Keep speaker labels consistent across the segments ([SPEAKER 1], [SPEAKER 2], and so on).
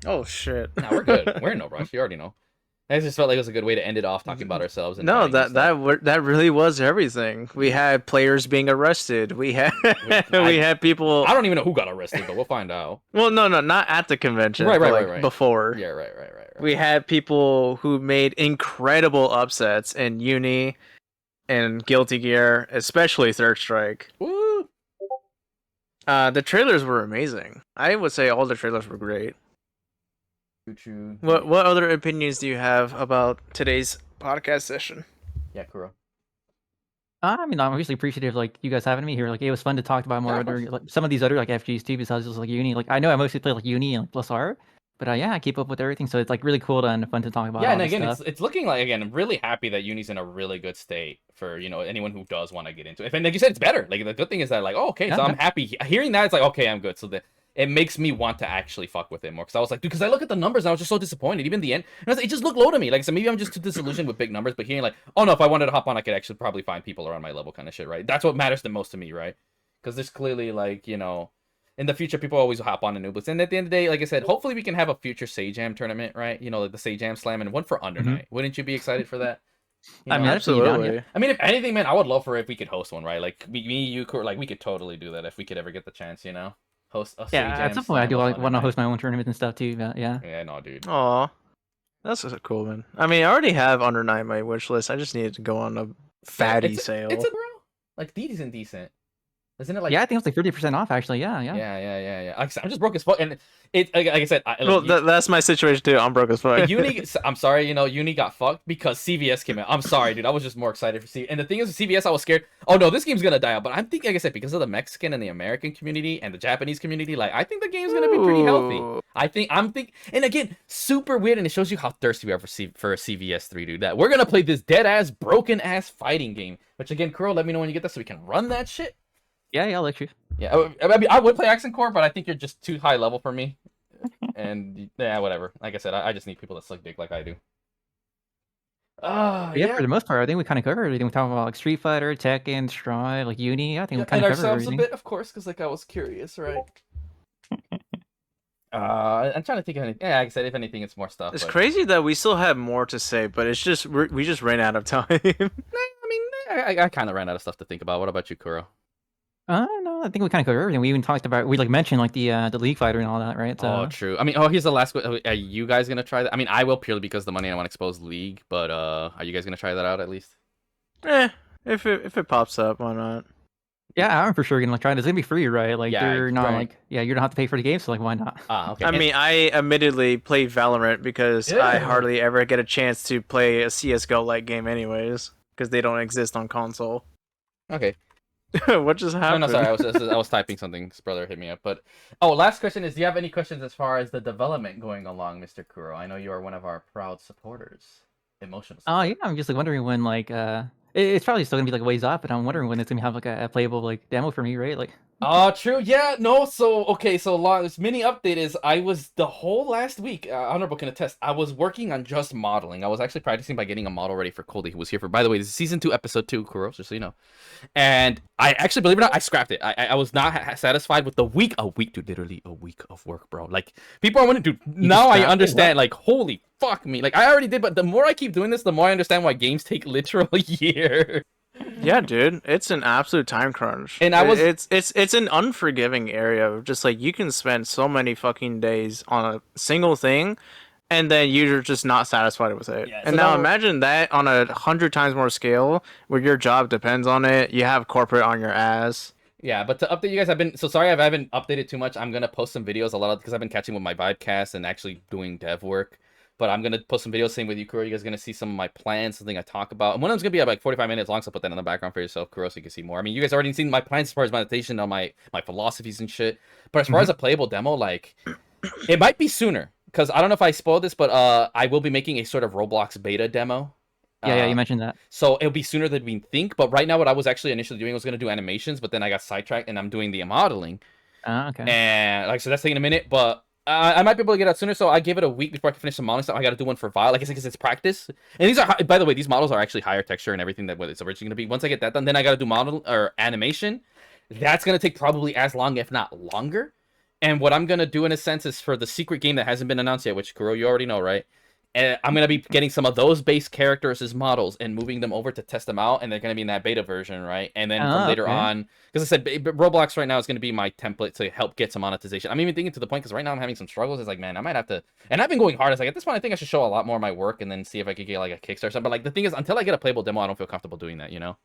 [SPEAKER 1] Oh shit.
[SPEAKER 2] Nah, we're good. We're in no rush. You already know. I just felt like it was a good way to end it off talking about ourselves and
[SPEAKER 1] No,
[SPEAKER 2] finding new stuff.
[SPEAKER 1] that really was everything. We had players being arrested. We had we had people.
[SPEAKER 2] I don't even know who got arrested, but we'll find out.
[SPEAKER 1] Well, no, not at the convention.
[SPEAKER 2] Right,
[SPEAKER 1] but
[SPEAKER 2] right.
[SPEAKER 1] Before.
[SPEAKER 2] Yeah, right.
[SPEAKER 1] We had people who made incredible upsets in Uni and Guilty Gear, especially Third Strike.
[SPEAKER 2] Woo!
[SPEAKER 1] The trailers were amazing. I would say all the trailers were great.
[SPEAKER 2] Choo-choo.
[SPEAKER 1] What other opinions do you have about today's podcast session?
[SPEAKER 2] Yeah, Kuro.
[SPEAKER 3] I mean, I'm obviously appreciative, like, you guys having me here. Like, it was fun to talk about more other, like, some of these other, like, FGs too, besides just, like, Uni. Like, I know I mostly play, like, Uni and, like, Plus R, but, yeah, I keep up with everything, so it's, like, really cool and fun to talk about.
[SPEAKER 2] Yeah,
[SPEAKER 3] all
[SPEAKER 2] and
[SPEAKER 3] this
[SPEAKER 2] again,
[SPEAKER 3] stuff.
[SPEAKER 2] it's looking like, again, I'm really happy that Uni's in a really good state for, you know, anyone who does want to get into it. And like you said, it's better. Like, the good thing is that, like, oh, okay, so I'm happy. Hearing that, it's like, okay, I'm good. So it makes me want to actually fuck with it more. Because I was like, dude, because I look at the numbers and I was just so disappointed. Even the end, and it just looked low to me. Like, so maybe I'm just too disillusioned with big numbers, but hearing like, oh no, if I wanted to hop on, I could actually probably find people around my level kind of shit, right? That's what matters the most to me, right? Because there's clearly, like, you know, in the future, people always hop on to Nooblets. And at the end of the day, like I said, hopefully we can have a future Sajam tournament, right? You know, like the Sajam Slam and one for Under Night. Wouldn't you be excited for that? You know?
[SPEAKER 3] I mean,
[SPEAKER 1] absolutely.
[SPEAKER 2] I mean, if anything, man, I would love for if we could host one, right? Like me, you, like we could totally do that if we could ever get the chance, you know. Host a
[SPEAKER 3] yeah, at some point I do like want to host my own tournament and stuff too. But yeah.
[SPEAKER 2] Yeah, no, dude.
[SPEAKER 1] Aw, that's so cool, man. I mean, I already have Under Night on my wish list. I just needed to go on a fatty sale.
[SPEAKER 2] It's a bro. Like decent. Isn't it like?
[SPEAKER 3] Yeah, I think it's like 30% off actually. Yeah.
[SPEAKER 2] Yeah. I'm just broke as fuck, and it like I said.
[SPEAKER 1] That's my situation too. I'm broke as fuck.
[SPEAKER 2] Uni, I'm sorry, you know, Uni got fucked because CVS came out. I'm sorry, dude. I was just more excited for CVS. And the thing is, with CVS, I was scared. Oh no, this game's gonna die out. But I'm thinking, like I said, because of the Mexican and the American community and the Japanese community, like I think the game's gonna be pretty healthy. I'm thinking, and again, super weird, and it shows you how thirsty we are for a CVS 3, dude. That we're gonna play this dead ass, broken ass fighting game. Which again, Kuro, let me know when you get that so we can run that shit.
[SPEAKER 3] Yeah, I'll let you.
[SPEAKER 2] Yeah, I mean, I would play Accent Core, but I think you're just too high level for me. And yeah, whatever. Like I said, I just need people that suck dick like I do.
[SPEAKER 3] Yeah, for the most part, I think we kind of covered everything. We talked about like Street Fighter, Tekken, Strive, like Uni. I think we kind of covered everything.
[SPEAKER 2] A bit, of course, because like I was curious, right? I'm trying to think of anything. Yeah, like I said, if anything, it's more stuff.
[SPEAKER 1] It's crazy that we still have more to say, but it's just we just ran out of time.
[SPEAKER 2] I mean, I kind of ran out of stuff to think about. What about you, Kuro?
[SPEAKER 3] No, I think we kind of covered everything. We even talked about, we like mentioned like the League Fighter and all that, right? So...
[SPEAKER 2] Oh, true. I mean, here's the last question. Are you guys gonna try that? I mean, I will purely because of the money. I want to expose League, but are you guys gonna try that out at least?
[SPEAKER 1] If it pops up, why not?
[SPEAKER 3] Yeah, I'm for sure gonna try it. It's gonna be free, right? Like you're not
[SPEAKER 2] right.
[SPEAKER 3] like you don't have to pay for the game, so like why not?
[SPEAKER 2] Okay.
[SPEAKER 1] I mean, I admittedly play Valorant because I hardly ever get a chance to play a CS:GO like game, anyways, because they don't exist on console.
[SPEAKER 2] Okay.
[SPEAKER 1] What just happened?
[SPEAKER 2] No, sorry. I was typing something. His brother hit me up. But last question is: do you have any questions as far as the development going along, Mr. Kuro? I know you are one of our proud supporters. Emotional.
[SPEAKER 3] Oh yeah, I'm just like wondering when like it's probably still gonna be like ways off, but I'm wondering when it's gonna have like a playable like demo for me, right? Like.
[SPEAKER 2] True. Yeah, no. So this mini update is I was the whole last week. Honorable can attest. I was working on just modeling. I was actually practicing by getting a model ready for Coldy, who was here for. By the way, this is season 2, episode 2, Kuro, just so you know. And I actually, believe it or not, I scrapped it. I was not satisfied with a week, dude. Literally a week of work, bro. Like people are wondering, dude. Now I understand. Like holy fuck me. Like I already did, but the more I keep doing this, the more I understand why games take literal a year.
[SPEAKER 1] Yeah, dude, it's an absolute time crunch.
[SPEAKER 2] And
[SPEAKER 1] it's an unforgiving area of just like you can spend so many fucking days on a single thing, and then you're just not satisfied with it. Yeah, and so now imagine that on 100 times more scale, where your job depends on it. You have corporate on your ass.
[SPEAKER 2] Yeah, but to update you guys, I've been so sorry I haven't updated too much. I'm gonna post some videos because I've been catching with my Vibecast and actually doing dev work. But I'm going to post some videos, same with you, Kuro. You guys are going to see some of my plans, something I talk about. And one of them's going to be like 45 minutes long, so put that in the background for yourself, Kuro, so you can see more. I mean, you guys already seen my plans as far as meditation on my philosophies and shit. But as far as a playable demo, like, it might be sooner. Because I don't know if I spoiled this, but I will be making a sort of Roblox beta demo.
[SPEAKER 3] Yeah, you mentioned that.
[SPEAKER 2] So it'll be sooner than we think. But right now, what I was actually initially doing was going to do animations, but then I got sidetracked, and I'm doing the modeling.
[SPEAKER 3] Okay.
[SPEAKER 2] And, like, so that's taking a minute, but... I might be able to get out sooner, so I give it a week before I can finish the modeling stuff. I got to do one for Vile, like I said, because it's practice. And these are, by the way, these models are actually higher texture and everything that what it's originally going to be. Once I get that done, then I got to do model or animation. That's going to take probably as long, if not longer. And what I'm gonna do in a sense is for the secret game that hasn't been announced yet, which Kuro, you already know, right? And I'm gonna be getting some of those base characters as models and moving them over to test them out, and they're gonna be in that beta version, right? And then from later on, because I said Roblox right now is gonna be my template to help get some monetization. I'm even thinking to the point because right now I'm having some struggles. It's like, man, I might have to, and I've been going hard. It's like at this point, I think I should show a lot more of my work and then see if I could get like a Kickstarter or something. But like the thing is, until I get a playable demo, I don't feel comfortable doing that. You know.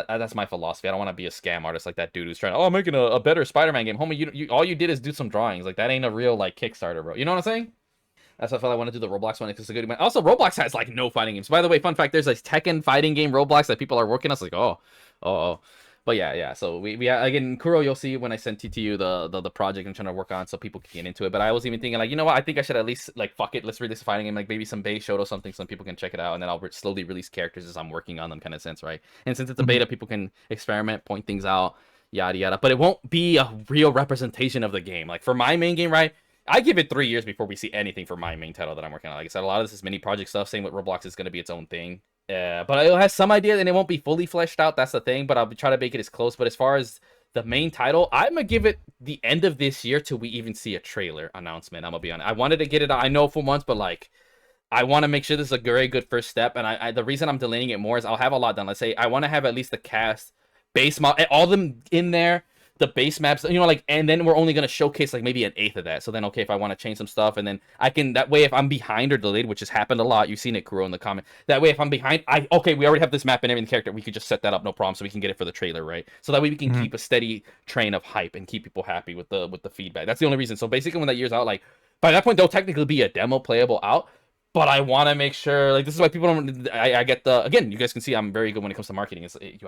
[SPEAKER 2] That's my philosophy. I don't want to be a scam artist like that dude who's trying to, I'm making a better Spider-Man game. Homie, you all you did is do some drawings. Like, that ain't a real, like, Kickstarter, bro. You know what I'm saying? That's why I felt I want to do the Roblox one because it's a good one. Also, Roblox has, like, no fighting games. By the way, fun fact, there's a Tekken fighting game, Roblox, that people are working on. It's like, oh. But yeah. So we again, Kuro, you'll see when I send TTU the project I'm trying to work on so people can get into it. But I was even thinking, like, you know what? I think I should at least, like, fuck it. Let's release a fighting game, like maybe some base show or something so people can check it out. And then I'll slowly release characters as I'm working on them, kind of sense, right? And since it's a beta, people can experiment, point things out, yada, yada. But it won't be a real representation of the game. Like, for my main game, right? I give it 3 years before we see anything for my main title that I'm working on. Like I said, a lot of this is mini project stuff. Same with Roblox is going to be its own thing. But it has some idea and it won't be fully fleshed out. That's the thing. But I'll try to make it as close. But as far as the main title, I'm going to give it the end of this year till we even see a trailer announcement. I'm going to be honest. I wanted to get it out, I know, for months, but like, I want to make sure this is a very good first step. And the reason I'm delaying it more is I'll have a lot done. Let's say I want to have at least the cast, base model, all of them in there. The base maps, you know, like, and then we're only going to showcase like maybe an eighth of that. So then, okay, if I want to change some stuff, and then I can, that way, if I'm behind or delayed, which has happened a lot, you've seen it, Kuro, in the comment. That way, if I'm behind, okay, we already have this map and every character, we could just set that up, no problem, so we can get it for the trailer, right? So that way we can keep a steady train of hype and keep people happy with the feedback. That's the only reason. So basically, when that year's out, like, by that point, there'll technically be a demo playable out. But I want to make sure, like, this is why people don't. I get the, again, you guys can see I'm very good when it comes to marketing. It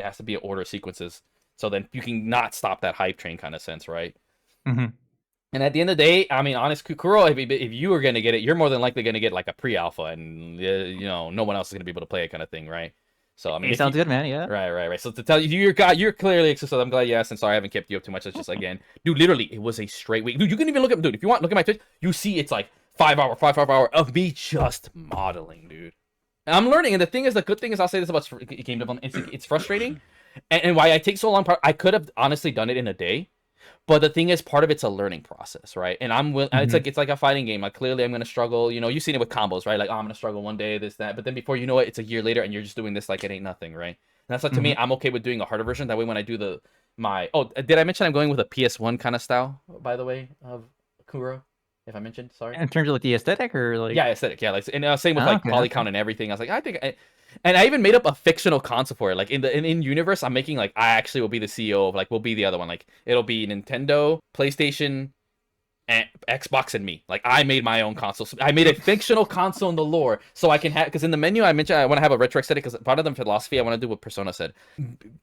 [SPEAKER 2] has to be an order of sequences. So then you can not stop that hype train kind of sense, right? And at the end of the day, I mean, honest, Kuro, if you are going to get it, you're more than likely going to get like a pre-alpha and, you know, no one else is going to be able to play it kind of thing, right? So, I mean,
[SPEAKER 3] it sounds good, man. Yeah.
[SPEAKER 2] Right. So to tell you, you're clearly excited. I'm glad you asked, and sorry I haven't kept you up too much. It's just, again, dude, literally, it was a straight week. Dude, you can even look at, dude, if you want, look at my Twitch, you see it's like 5 hour of me just modeling, dude. And I'm learning, and the good thing is, I'll say this about game development, it's frustrating. And why I take so long, I could have honestly done it in a day, but the thing is, part of it's a learning process, right? And it's like a fighting game. Like, clearly, I'm gonna struggle. You know, you've seen it with combos, right? Like, oh, I'm gonna struggle one day, this, that, but then before you know it, it's a year later, and you're just doing this like it ain't nothing, right? And that's like, to me, I'm okay with doing a harder version. That way, when I do did I mention I'm going with a PS1 kind of style, by the way, of Kuro? If I mentioned, sorry.
[SPEAKER 3] In terms of like the aesthetic, or like,
[SPEAKER 2] yeah, aesthetic, yeah, like, and same with like poly count and everything. I was like, and I even made up a fictional console for it. Like, in universe, I'm making, like, I actually will be the CEO of, like, we'll be the other one. Like, it'll be Nintendo, PlayStation, and Xbox, and me. Like, I made my own console. So I made a fictional console in the lore, so I can have, because in the menu I mentioned I want to have a retro aesthetic, because part of the philosophy I want to do what Persona said,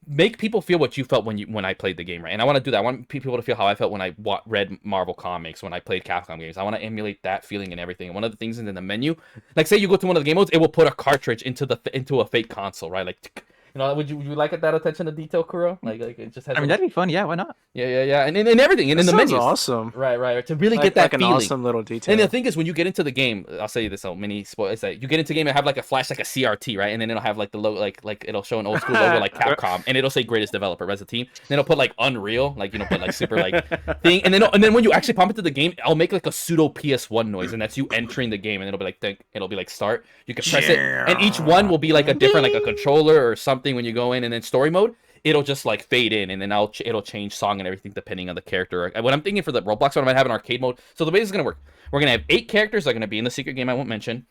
[SPEAKER 2] make people feel what you felt when I played the game, right? And I want to do that. I want people to feel how I felt when I read Marvel comics, when I played Capcom games. I want to emulate that feeling and everything. And one of the things in the menu, like, say you go to one of the game modes, it will put a cartridge into a fake console, right? Like, you know, would you like that attention to detail, Kuro? Like it just has.
[SPEAKER 3] I mean, that'd be fun. Yeah, why not?
[SPEAKER 2] Yeah, and everything, and in the menus.
[SPEAKER 1] Awesome.
[SPEAKER 2] Right. To really get that
[SPEAKER 1] like
[SPEAKER 2] feeling.
[SPEAKER 1] An awesome little detail.
[SPEAKER 2] And the thing is, when you get into the game, I'll say this, mini spoil. It's like you get into the game and have like a flash, like a CRT, right? And then it'll have like the logo, like it'll show an old school logo like Capcom, and it'll say greatest developer as a team. Then it'll put like Unreal, like, you know, put like super like thing, and then when you actually pump into the game, I'll make like a pseudo PS1 noise, and that's you entering the game, and it'll be like start. You can press it, and each one will be like a different, like a controller or something when you go in, and then story mode, it'll just like fade in, and then it'll change song and everything depending on the character. What I'm thinking for the Roblox one, I might have an arcade mode. So the way this is gonna work, we're gonna have 8 characters that are gonna be in the secret game I won't mention,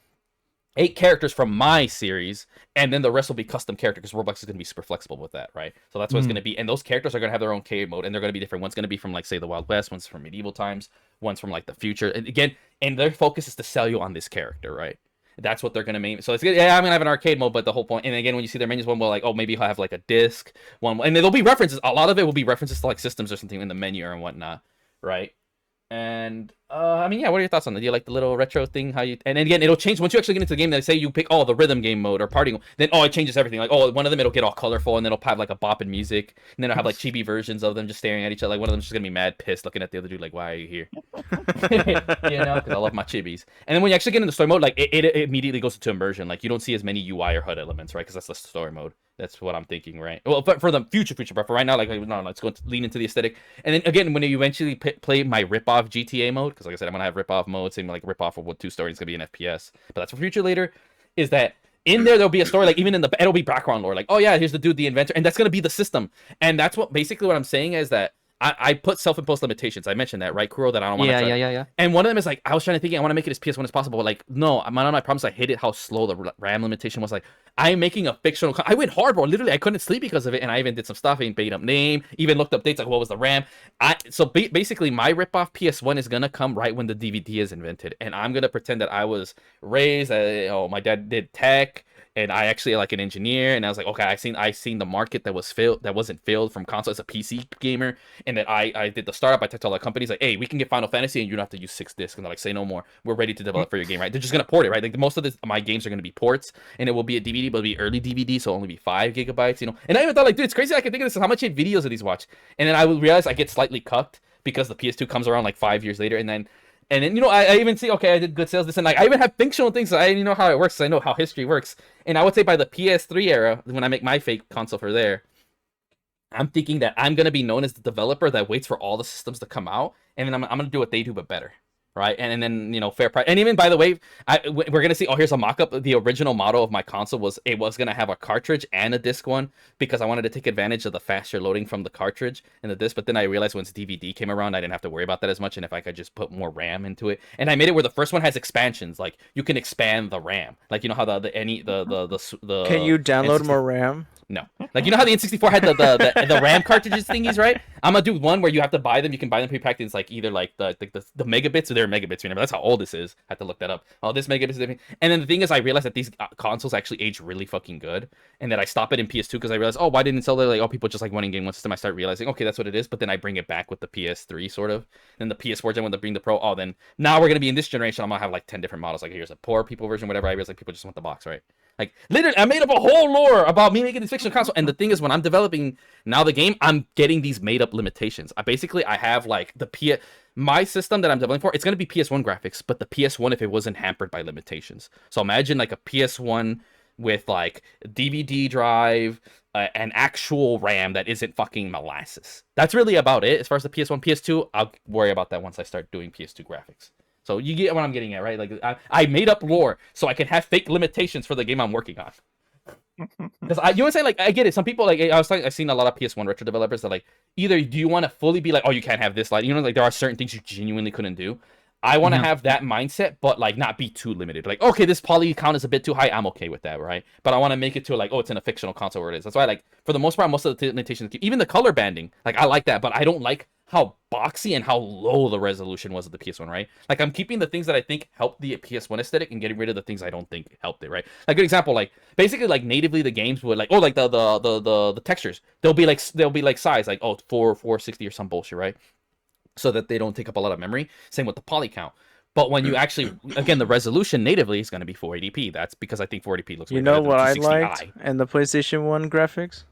[SPEAKER 2] 8 characters from my series, and then the rest will be custom characters, because Roblox is gonna be super flexible with that, right? So that's what it's gonna be, and those characters are gonna have their own arcade mode, and they're gonna be different. One's gonna be from, like, say, the Wild West, one's from medieval times, one's from like the future, and again, and their focus is to sell you on this character, right? That's what they're gonna make. So it's good. Yeah, I'm gonna have an arcade mode, but the whole point. And again, when you see their menus, one will like, oh, maybe I'll have like a disc. One, and there'll be references. A lot of it will be references to like systems or something in the menu and whatnot, right? And I mean, yeah. What are your thoughts on that? Do you like the little retro thing? How you? And again, it'll change once you actually get into the game. They say you pick the rhythm game mode or party. Then it changes everything. Like one of them it'll get all colorful, and then it'll have like a bop and music, and then it'll have like chibi versions of them just staring at each other. Like one of them's just gonna be mad pissed looking at the other dude like, why are you here? You know, because I love my chibis. And then when you actually get into story mode, like it immediately goes into immersion. Like you don't see as many UI or HUD elements, right? Because that's the story mode. That's what I'm thinking, right? Well, but for the future, but for right now, like, no, let's go lean into the aesthetic. And then again, when you eventually play my rip-off GTA mode, because like I said, I'm gonna have rip-off mode, same like rip-off of what 2 story is gonna be an FPS. But that's for future later. Is that in there'll be a story, like even in the it'll be background lore, like, oh yeah, here's the dude, the inventor, and that's gonna be the system. And that's what basically what I'm saying is that I put self-imposed limitations. I mentioned that, right, Kuro, that I don't want to
[SPEAKER 3] Yeah.
[SPEAKER 2] And one of them is like, I was trying to think, I want to make it as PS1 as possible, but like, no, one of my problems, I hated how slow the RAM limitation was. Like, I'm making a fictional I went hard, bro. Literally, I couldn't sleep because of it, and I even did some stuff, I made up name, even looked up dates, like what was the RAM. So basically, my rip-off PS1 is gonna come right when the DVD is invented, and I'm gonna pretend that I was raised, my dad did tech, and I actually like an engineer, and I was like, okay, I seen the market that wasn't filled from console as a PC gamer, and that I did the startup. I talked to all the companies like, hey, we can get Final Fantasy, and you don't have to use 6 discs. And they're like, say no more. We're ready to develop for your game, right? They're just gonna port it, right? Like most of my games are gonna be ports, and it will be a DVD, but it'll be early DVD, so it'll only be 5 gigabytes, you know. And I even thought like, dude, it's crazy. I can think of this. How much videos of these watch, and then I would realize I get slightly cucked because the PS2 comes around like 5 years later, and then you know, I even see, okay, I did good sales, this, and like, I even have functional things, so I know how it works, so I know how history works. And I would say by the PS3 era, when I make my fake console for there, I'm thinking that I'm going to be known as the developer that waits for all the systems to come out, and then I'm going to do what they do, but better. Right, and then, you know, fair price. And even, by the way, we're gonna see, oh, here's a mock-up. The original model of my console was gonna have a cartridge and a disc one, because I wanted to take advantage of the faster loading from the cartridge and the disc. But then I realized once DVD came around, I didn't have to worry about that as much, and if I could just put more RAM into it. And I made it where the first one has expansions, like you can expand the RAM, like, you know how the
[SPEAKER 1] Can you download more RAM?
[SPEAKER 2] No, like, you know how the N64 had the RAM cartridges thingies, right? I'm gonna do one where you have to buy them. You can buy them pre-packed. It's like either like the megabits or their megabits. Remember, that's how old this is. I had to look that up. Oh, this megabits is different. And then the thing is, I realized that these consoles actually age really fucking good, and that I stop it in PS2 because I realized, oh, why didn't it sell there? Like, oh, people just like wanting game one system. I start realizing, okay, that's what it is. But then I bring it back with the PS3 sort of. Then the PS4 gen when they bring the Pro. Oh, then now we're gonna be in this generation. I'm gonna have like 10 different models. Like, here's a poor people version, whatever. I realized like people just want the box, right? Like, literally, I made up a whole lore about me making this fictional console. And the thing is, when I'm developing now the game, I'm getting these made-up limitations. I have, like, my system that I'm developing for, it's going to be PS1 graphics, but the PS1 if it wasn't hampered by limitations. So imagine, like, a PS1 with, like, DVD drive, an actual RAM that isn't fucking molasses. That's really about it. As far as the PS1, PS2, I'll worry about that once I start doing PS2 graphics. So you get what I'm getting at, right? Like, I made up lore so I can have fake limitations for the game I'm working on. Because you want to say, like, I get it. Some people, like, I've seen a lot of PS1 retro developers that, like, either do you want to fully be like, oh, you can't have this light, you know, like, there are certain things you genuinely couldn't do. I want to have that mindset, but like not be too limited. Like, okay, this poly count is a bit too high. I'm okay with that, right? But I want to make it to like, oh, it's in a fictional console where it is. That's why, like, for the most part, most of the limitations, even the color banding, like, I like that, but I don't like how boxy and how low the resolution was of the PS1, right? Like, I'm keeping the things that I think help the PS1 aesthetic and getting rid of the things I don't think helped it, right? Like, good example, like, basically, like, natively the games would, like, oh, like, the textures, they'll be like size, like, oh, 460 or some bullshit, right? So that they don't take up a lot of memory. Same with the poly count. But when you actually, again, the resolution natively is going to be 480p. That's because I think 480p looks.
[SPEAKER 1] You know what I liked and the PlayStation 1 graphics?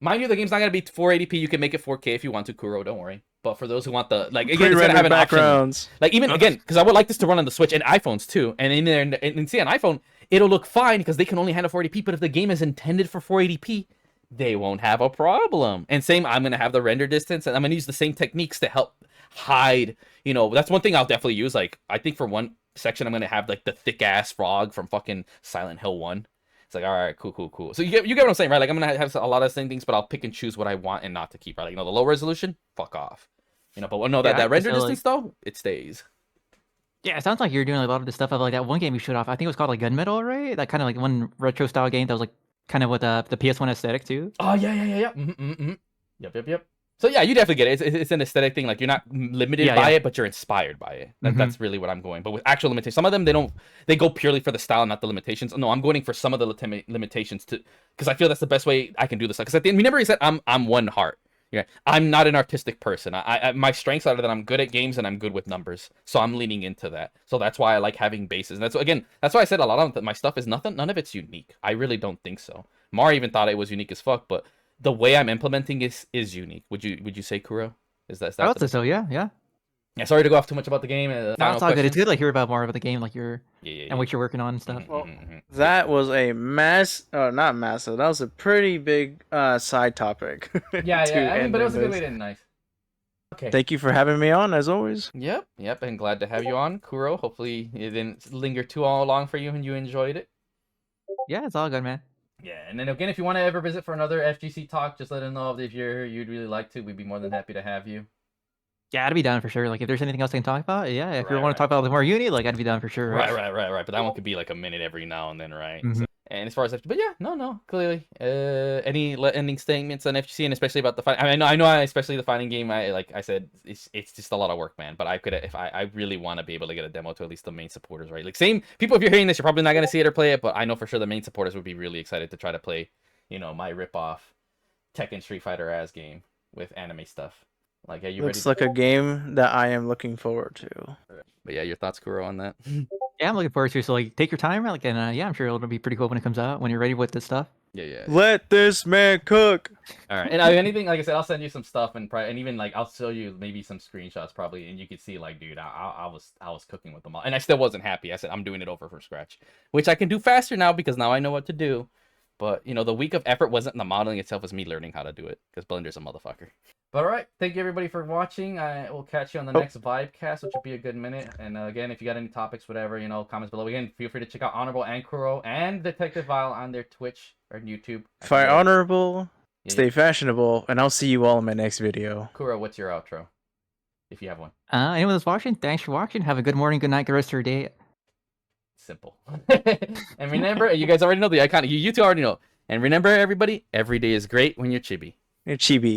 [SPEAKER 2] Mind you, the game's not going to be 480p. You can make it 4K if you want to, Kuro. Don't worry. But for those who want the, like, again, it's going to have an backgrounds. Option. Like, even, again, because I would like this to run on the Switch and iPhones too. And in there, and see, on iPhone, it'll look fine because they can only handle 480p. But if the game is intended for 480p, they won't have a problem. And same, I'm going to have the render distance, and I'm going to use the same techniques to help hide, you know, that's one thing I'll definitely use. Like, I think for one section, I'm going to have, like, the thick-ass frog from fucking Silent Hill 1. It's like, all right, cool. So you get what I'm saying, right? Like, I'm going to have a lot of the same things, but I'll pick and choose what I want and not to keep, right? Like, you know, the low resolution, fuck off. You know, but no, that render distance, though, it stays.
[SPEAKER 3] Yeah, it sounds like you're doing a lot of the stuff of, like, that one game you showed off. I think it was called, like, Gunmetal, right? That kind of, like, one retro-style game that was, like, kind of with the PS1 aesthetic, too.
[SPEAKER 2] Oh, yeah. Yep. So yeah, you definitely get it. It's an aesthetic thing. Like, you're not limited by it, but you're inspired by it. That's really what I'm going. But with actual limitations, some of them they go purely for the style, not the limitations. No, I'm going for some of the limitations because I feel that's the best way I can do this. Because at the end, remember he said I'm one heart. Yeah, I'm not an artistic person. I my strengths are that I'm good at games and I'm good with numbers. So I'm leaning into that. So that's why I like having bases. And that's why I said a lot of my stuff is nothing. None of it's unique. I really don't think so. Mari even thought it was unique as fuck, but the way I'm implementing is unique. Would you say, Kuro? Is that?
[SPEAKER 3] I would say so. Yeah.
[SPEAKER 2] Yeah. Sorry to go off too much about the game.
[SPEAKER 3] No, it's all good. It's good to hear about more about the game, like and what you're working on and stuff.
[SPEAKER 1] Well, That was a not massive. That was a pretty big side topic.
[SPEAKER 2] Yeah, I mean, but it was a good way to end nice.
[SPEAKER 1] Okay. Thank you for having me on, as always.
[SPEAKER 2] Yep, and glad to have you on, Kuro. Hopefully it didn't linger too long for you and you enjoyed it.
[SPEAKER 3] Yeah, it's all good, man.
[SPEAKER 2] Yeah, and then again, if you want to ever visit for another FGC talk, just let us know if you'd really like to. We'd be more than happy to have you.
[SPEAKER 3] Yeah, I'd be down for sure. Like, if there's anything else I can talk about, yeah, if you want to talk about the more uni, like, I'd be down for sure.
[SPEAKER 2] Right. But that one could be like a minute every now and then, right? So, and as far as but yeah, no, clearly. Any ending statements on FGC, and especially about the fight? I know, especially the fighting game. Like I said, it's just a lot of work, man. But I really want to be able to get a demo to at least the main supporters, right? Like, same people. If you're hearing this, you're probably not gonna see it or play it, but I know for sure the main supporters would be really excited to try to play, my rip-off Tekken Street Fighter ass game with anime stuff. Like, are you
[SPEAKER 1] Looks like a game that I am looking forward to.
[SPEAKER 2] But yeah, your thoughts, Kuro, on that?
[SPEAKER 3] Yeah, I'm looking forward to it. So, like, take your time, like, and yeah, I'm sure it'll be pretty cool when it comes out, when you're ready with this stuff.
[SPEAKER 2] Yeah.
[SPEAKER 1] Let this man cook.
[SPEAKER 2] All right, and anything, like I said, I'll send you some stuff, and even like I'll show you maybe some screenshots probably, and you can see like, dude, I was cooking with them all, and I still wasn't happy. I said I'm doing it over from scratch, which I can do faster now because now I know what to do. But the week of effort wasn't the modeling itself; it was me learning how to do it because Blender's a motherfucker. But all right, thank you everybody for watching. I will catch you on the next Vibecast, which will be a good minute. And again, if you got any topics, whatever, comments below. Again, feel free to check out Honorable and Kuro and Detective Vile on their Twitch or YouTube.
[SPEAKER 1] Fight honorable, stay fashionable, and I'll see you all in my next video.
[SPEAKER 2] Kuro, what's your outro? If you have one.
[SPEAKER 3] Anyone that's watching, thanks for watching. Have a good morning, good night, good rest of your day.
[SPEAKER 2] Simple. And remember, you guys already know the icon. You two already know. And remember, everybody, every day is great when you're chibi.
[SPEAKER 1] You're chibi.